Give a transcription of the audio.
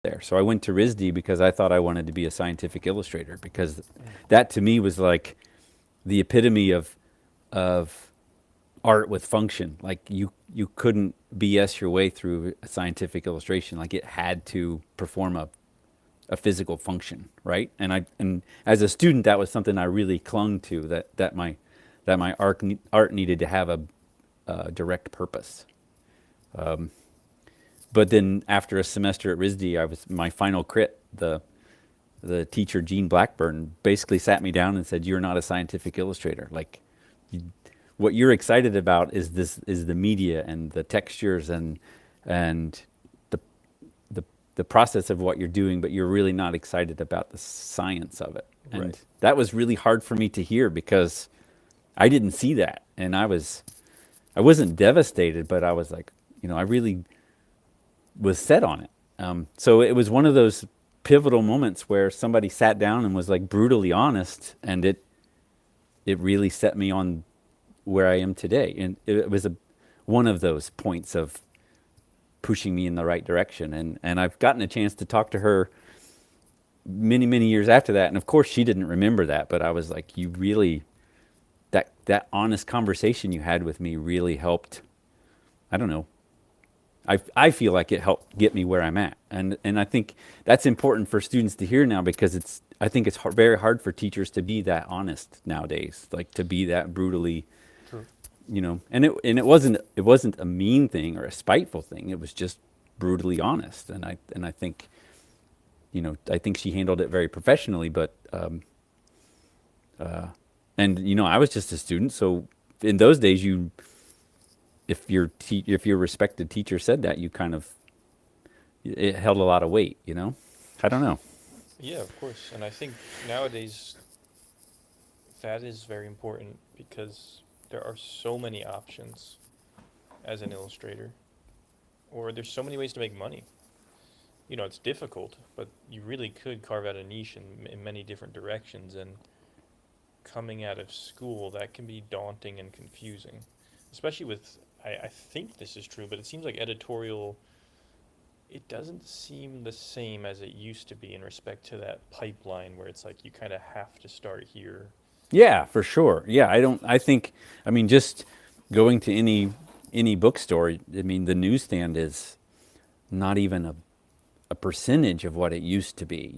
there. So I went to RISD because I thought I wanted to be a scientific illustrator, because that to me was like the epitome of art with function. Like you couldn't BS your way through a scientific illustration. Like it had to perform a physical function, right? And as a student, that was something I really clung to. That my art needed to have a direct purpose. But then after a semester at RISD, I was my final crit. The teacher Gene Blackburn basically sat me down and said, "You're not a scientific illustrator. Like, what you're excited about is the media and the textures and the the process of what you're doing, but you're really not excited about the science of it." And Right. that was really hard for me to hear because I didn't see that, and I wasn't devastated, but I was like, I really was set on it. So it was one of those pivotal moments where somebody sat down and was like brutally honest, and it really set me on where I am today. And it was one of those points of pushing me in the right direction. And I've gotten a chance to talk to her many, many years after that. And of course, she didn't remember that, but I was like, you really, that honest conversation you had with me really helped. I don't know. I feel like it helped get me where I'm at. And I think that's important for students to hear now, because I think it's very hard for teachers to be that honest nowadays, like to be that brutally, True. and it wasn't a mean thing or a spiteful thing. It was just brutally honest. And I think, I think she handled it very professionally, but and I was just a student, so in those days, if your respected teacher said that, you kind of, it held a lot of weight. I don't know. Yeah, of course. And I think nowadays that is very important because there are so many options as an illustrator, or there's so many ways to make money. It's difficult, but you really could carve out a niche in many different directions. And coming out of school, that can be daunting and confusing, especially with, I think this is true, but it seems like editorial, it doesn't seem the same as it used to be in respect to that pipeline where it's like you kind of have to start here. Yeah, for sure. Yeah, I mean, just going to any bookstore, I mean, the newsstand is not even a percentage of what it used to be.